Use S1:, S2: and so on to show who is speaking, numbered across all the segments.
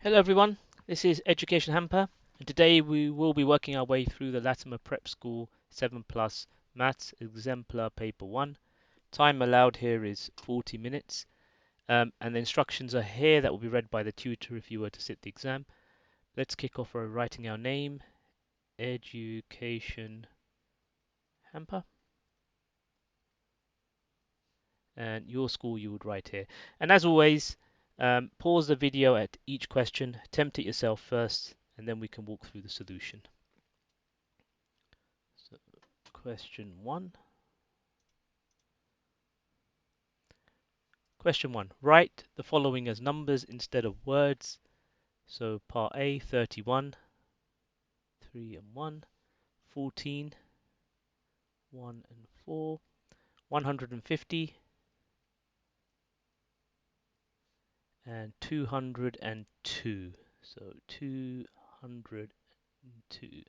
S1: Hello everyone, this is Education Hamper, and today we will be working our way through the Latymer Prep School 7 Plus Maths Exemplar Paper 1. Time allowed here is 40 minutes, and the instructions are here that will be read by the tutor if you were to sit the exam. Let's kick off by writing our name, Education Hamper, and your school you would write here. And as always, pause the video at each question, attempt it yourself first, and then we can walk through the solution. So, question 1. Question 1. Write the following as numbers instead of words. So part A, 31, 3 and 1, 14, 1 and 4, 150, and 202. So 202.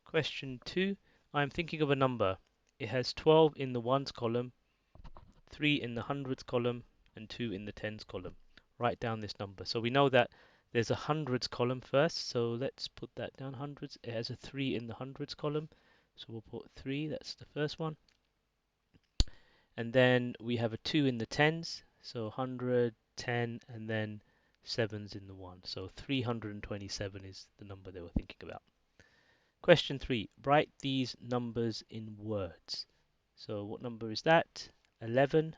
S1: Question 2. I'm thinking of a number. It has 12 in the ones column, 3 in the hundreds column, and 2 in the tens column. Write down this number. So we know that there's a hundreds column first, so let's put that down. Hundreds. It has a 3 in the hundreds column, so we'll put 3. That's the first one. And then we have a 2 in the tens, so 100, 10, and then 7's in the 1. So 327 is the number they were thinking about. Question 3. Write these numbers in words. So what number is that? 11.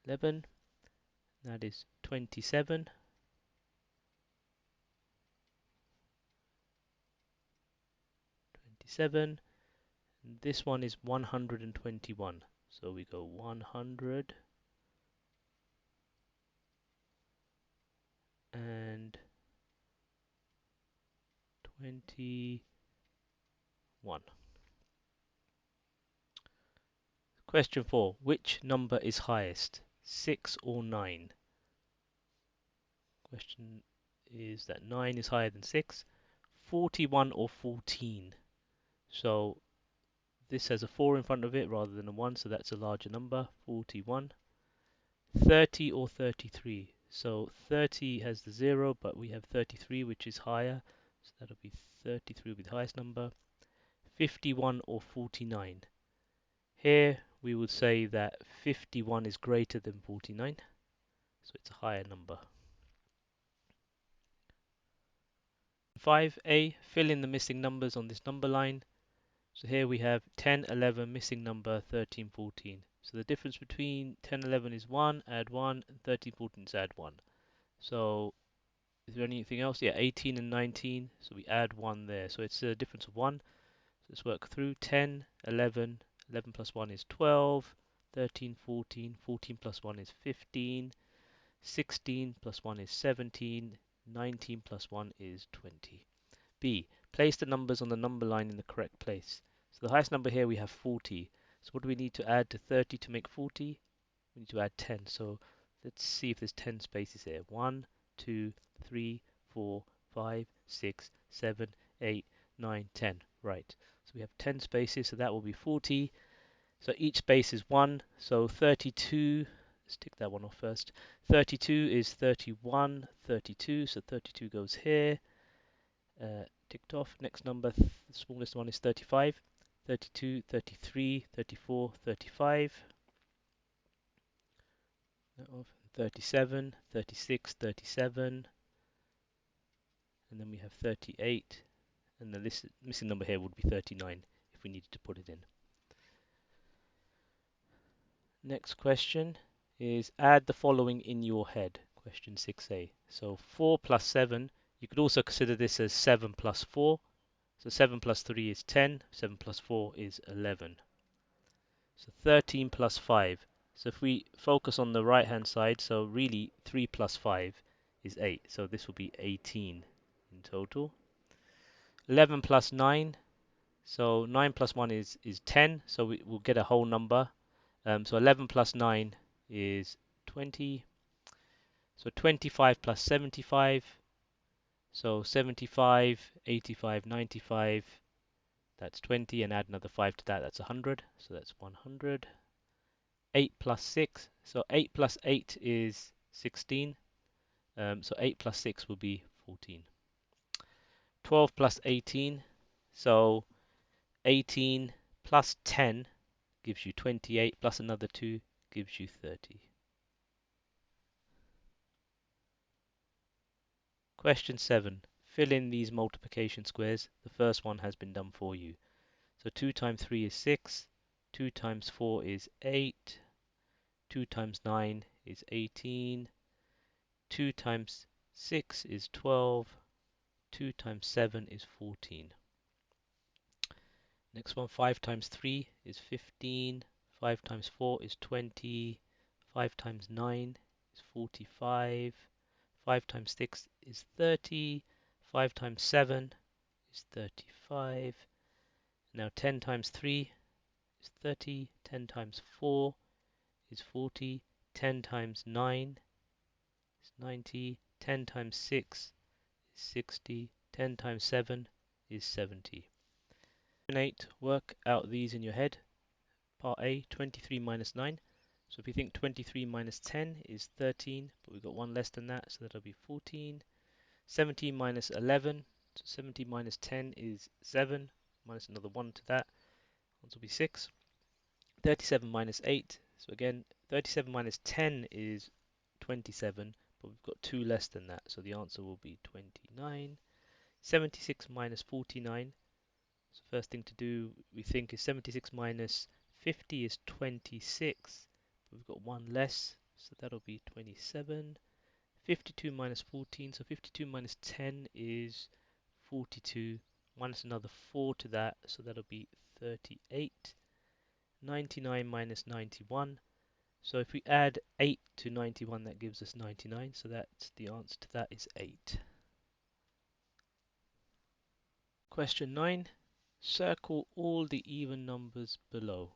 S1: 11. That is 27. 27. And this one is 121. So we go 100 and 21. Question 4. Which number is highest? 6 or 9? Question is that 9 is higher than 6. 41 or 14? So this has a 4 in front of it rather than a 1, so that's a larger number. 41. 30 or 33? So 30 has the 0, but we have 33, which is higher. So that'll be 33 with the highest number. 51 or 49? Here we would say that 51 is greater than 49, so it's a higher number. 5a, fill in the missing numbers on this number line. So here we have 10, 11, missing number 13, 14. So the difference between 10, 11 is 1, add 1, and 13, 14 is add 1. So is there anything else? Yeah, 18 and 19, so we add 1 there. So it's a difference of 1. So let's work through 10, 11, 11 plus 1 is 12, 13, 14, 14 plus 1 is 15, 16 plus 1 is 17, 19 plus 1 is 20. B. Place the numbers on the number line in the correct place. So the highest number here we have 40. So what do we need to add to 30 to make 40? We need to add 10. So let's see if there's 10 spaces here. 1, 2, 3, 4, 5, 6, 7, 8, 9, 10. Right. So we have 10 spaces, so that will be 40. So each space is 1. So 32, let's tick that one off first. 32 is 31, 32. So 32 goes here. Ticked off. Next number, the smallest one is 35. 32, 33, 34, 35. That off. 37, 36, 37. And then we have 38. And the missing number here would be 39 if we needed to put it in. Next question is add the following in your head. Question 6a. So 4 plus 7, you could also consider this as 7 plus 4. So 7 plus 3 is 10, 7 plus 4 is 11. So 13 plus 5. So if we focus on the right hand side, so really 3 plus 5 is 8. So this will be 18 in total. 11 plus 9. So 9 plus 1 is 10. So we'll get a whole number. So 11 plus 9 is 20. So 25 plus 75. So 75, 85, 95. That's 20. And add another 5 to that. That's 100. So that's 100. 8 plus 6. So 8 plus 8 is 16. So 8 plus 6 will be 14. 12 plus 18. So 18 plus 10 gives you 28, plus another 2 gives you 30. Question 7. Fill in these multiplication squares. The first one has been done for you. So 2 times 3 is 6. 2 times 4 is 8. 2 times 9 is 18. 2 times 6 is 12. 2 times 7 is 14. Next one, 5 times 3 is 15. 5 times 4 is 20. 5 times 9 is 45. 5 times 6 is 30. 5 times 7 is 35. Now 10 times 3 is 30. 10 times 4 is 40. 10 times 9 is 90. 10 times 6 is 60. 10 times 7 is 70. 8. Work out these in your head. Part A, 23 minus 9. So if you think 23 minus 10 is 13, but we've got one less than that, so that'll be 14. 17 minus 11, so 17 minus 10 is 7, minus another 1 to that, this will be 6. 37 minus 8, so again, 37 minus 10 is 27, but we've got 2 less than that, so the answer will be 29. 76 minus 49, so first thing to do, we think, is 76 minus 50 is 26. But we've got one less, so that'll be 27. 52 minus 14, so 52 minus 10 is 42. Minus another 4 to that, so that'll be 38. 99 minus 91. So if we add 8 to 91, that gives us 99. So that's the answer to that is 8. Question 9. Circle all the even numbers below.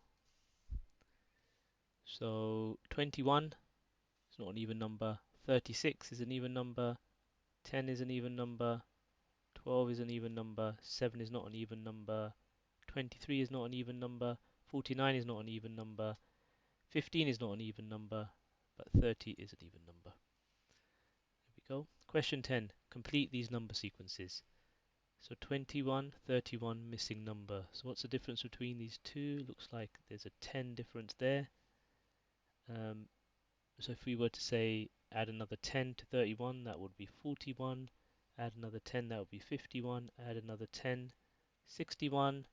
S1: So 21 is not an even number. 36 is an even number. 10 is an even number. 12 is an even number. 7 is not an even number. 23 is not an even number. 49 is not an even number. 15 is not an even number. But 30 is an even number. There we go. Question 10. Complete these number sequences. So 21, 31, missing number. So what's the difference between these two? Looks like there's a 10 difference there. So if we were to say add another 10 to 31, that would be 41. Add another 10, that would be 51. Add another 10, 61.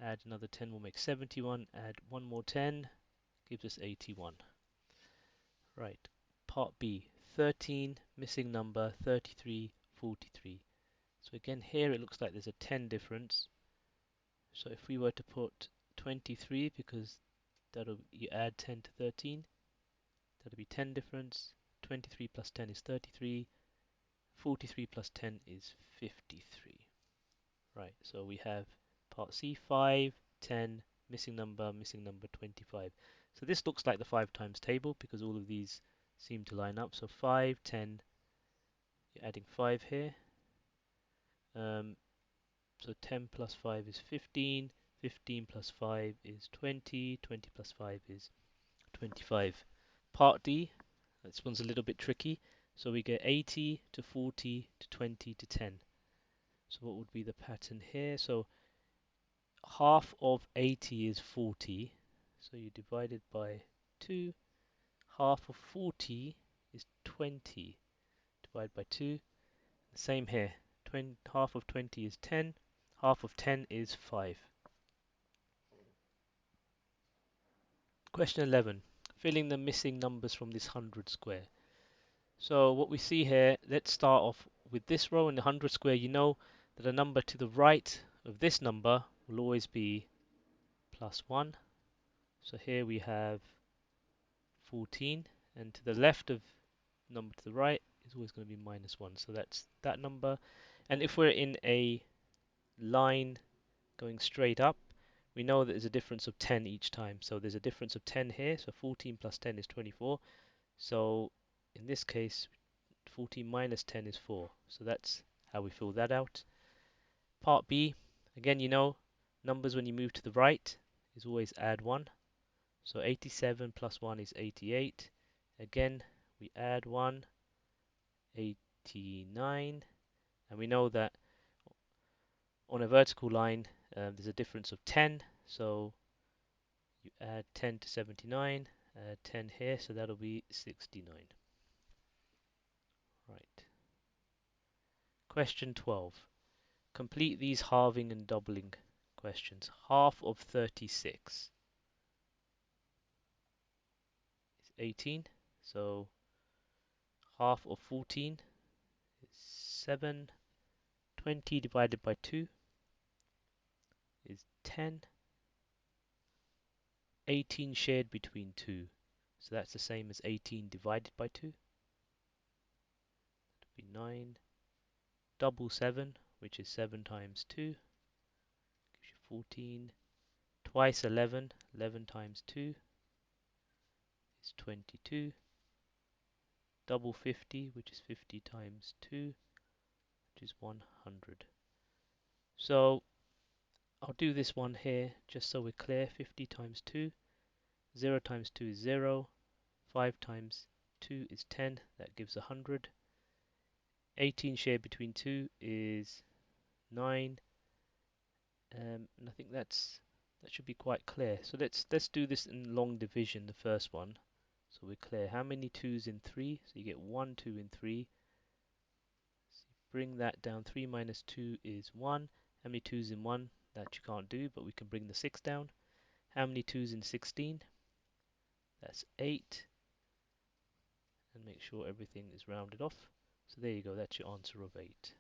S1: Add another 10 will make 71. Add one more 10, gives us 81. Right. Part B. 13, missing number, 33, 43. So again here it looks like there's a 10 difference. So if we were to put 23, because you add 10 to 13, that'll be 10 difference. 23 plus 10 is 33. 43 plus 10 is 53. Right, so we have part C, 5, 10, missing number, 25. So this looks like the 5 times table because all of these seem to line up. So 5, 10, you're adding 5 here. So 10 plus 5 is 15. 15 plus 5 is 20. 20 plus 5 is 25. Part D, this one's a little bit tricky. So we get 80 to 40 to 20 to 10. So what would be the pattern here? So half of 80 is 40. So you divide it by 2. Half of 40 is 20. Divide by 2. The same here. Half of 20 is 10. Half of 10 is 5. Question 11. Filling the missing numbers from this 100 square. So what we see here, let's start off with this row in the 100 square. You know that a number to the right of this number will always be plus 1. So here we have 14, and to the left of number to the right is always going to be minus 1. So that's that number. And if we're in a line going straight up, we know that there's a difference of 10 each time. So there's a difference of 10 here. So 14 plus 10 is 24. So in this case, 14 minus 10 is 4. So that's how we fill that out. Part B, again, you know, numbers when you move to the right is always add 1. So 87 plus 1 is 88. Again, we add 1, 89. And we know that on a vertical line, there's a difference of 10. So you add 10 to 79, add 10 here, so that'll be 69. Right. Question 12. Complete these halving and doubling questions. Half of 36 is 18. So half of 14 is 7. 20 divided by 2 is 10. 18 shared between 2. So that's the same as 18 divided by 2. That would be 9. Double 7, which is 7 times 2, gives you 14. Twice 11, 11 times 2 is 22. Double 50, which is 50 times 2, which is 100. So I'll do this one here just so we're clear. 50 times 2, 0 times 2 is 0, 5 times 2 is 10, that gives 100. 18 shared between 2 is 9, and I think that should be quite clear. So let's do this in long division, the first one, so we're clear. How many 2's in 3? So you get 1 2 in 3. So you bring that down. 3 minus 2 is 1. How many 2's in 1? That you can't do, but we can bring the 6 down. How many 2's in 16? That's 8. And make sure everything is rounded off. So there you go, that's your answer of 8.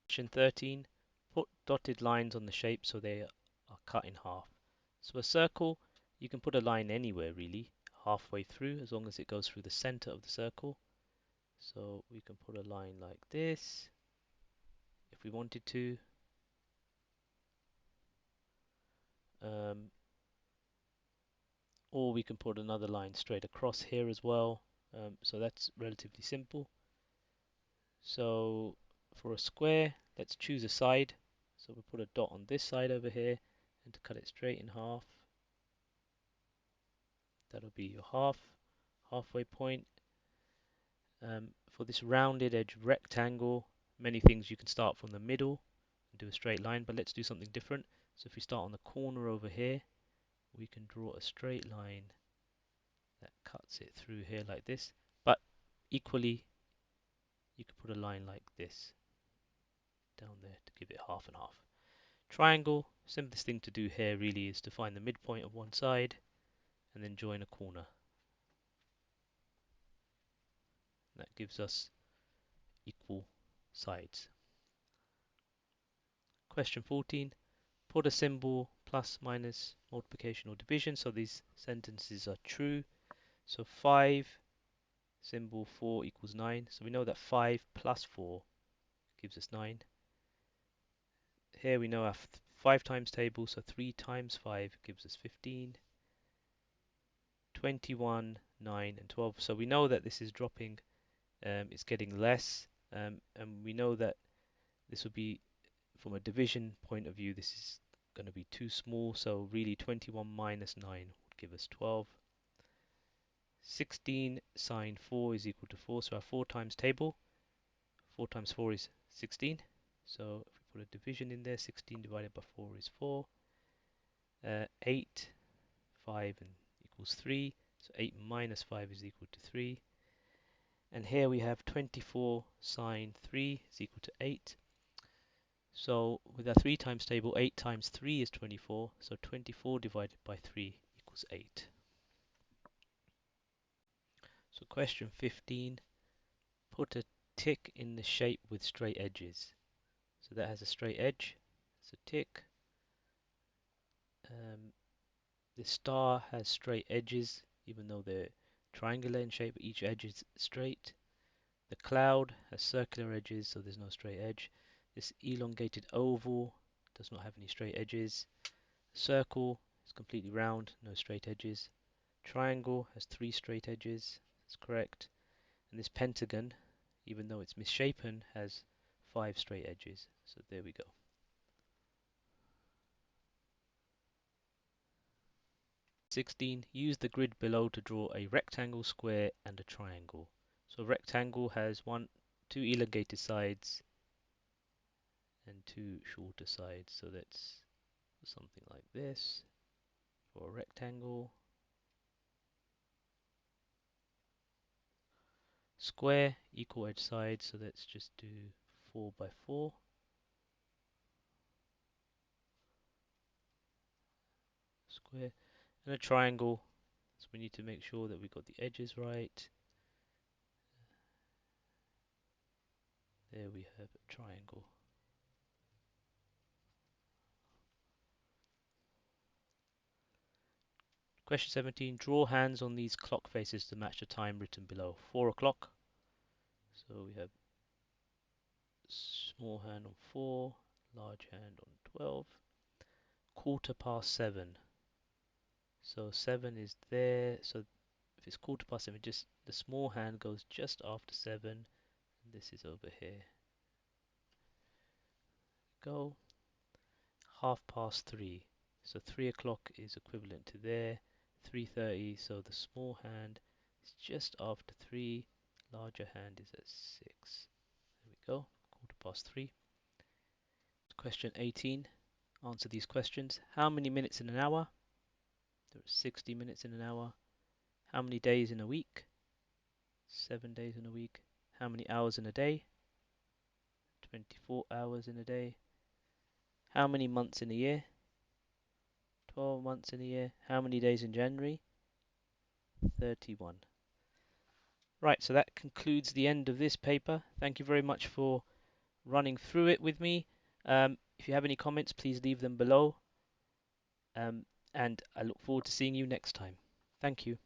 S1: Question 13. Put dotted lines on the shape so they are cut in half. So a circle, you can put a line anywhere really, halfway through, as long as it goes through the center of the circle. So we can put a line like this, if we wanted to. Or we can put another line straight across here as well. So that's relatively simple. So for a square, let's choose a side. So we'll put a dot on this side over here, and to cut it straight in half, that'll be your halfway point. For this rounded edge rectangle, many things you can start from the middle and do a straight line, but let's do something different. So if we start on the corner over here, we can draw a straight line that cuts it through here like this. But equally, you could put a line like this down there to give it half and half. Triangle, simplest thing to do here really is to find the midpoint of one side and then join a corner. That gives us equal sides. Question 14. Put a symbol plus, minus, multiplication or division so these sentences are true. So 5 symbol 4 equals 9. So we know that 5 plus 4 gives us 9. Here we know our 5 times table, so 3 times 5 gives us 15. 21, 9 and 12. So we know that this is dropping, it's getting less, and we know that this will be, from a division point of view, this is going to be too small, so really 21 minus 9 would give us 12. 16 sine 4 is equal to 4, so our 4 times table, 4 times 4 is 16. So if we put a division in there, 16 divided by 4 is 4. 8, 5 and equals 3, so 8 minus 5 is equal to 3. And here we have 24 sine 3 is equal to 8. So with our 3 times table, 8 times 3 is 24, so 24 divided by 3 equals 8. So question 15, put a tick in the shape with straight edges. So that has a straight edge, it's a tick. The star has straight edges, even though they're triangular in shape, each edge is straight. The cloud has circular edges, so there's no straight edge. This elongated oval does not have any straight edges. Circle is completely round, no straight edges. Triangle has 3 straight edges, that's correct. And this pentagon, even though it's misshapen, has 5 straight edges. So there we go. 16. Use the grid below to draw a rectangle, square, and a triangle. So rectangle has two elongated sides and two shorter sides. So that's something like this for a rectangle. Square, equal edge sides. So let's just do 4 by 4. Square. And a triangle. So we need to make sure that we got the edges right. There we have a triangle. Question 17. Draw hands on these clock faces to match the time written below. 4 o'clock. So we have small hand on 4, large hand on 12. Quarter past 7. So 7 is there. So if it's quarter past 7, just the small hand goes just after 7. And this is over here. Go. Half past 3. So 3 o'clock is equivalent to there. 3:30. So the small hand is just after 3. Larger hand is at 6. There we go. Quarter past 3. Question 18. Answer these questions. How many minutes in an hour? There are 60 minutes in an hour. How many days in a week? 7 days in a week. How many hours in a day? 24 hours in a day. How many months in a year? 12 months in a year. How many days in January? 31. Right, so that concludes the end of this paper. Thank you very much for running through it with me. If you have any comments, please leave them below. And I look forward to seeing you next time. Thank you.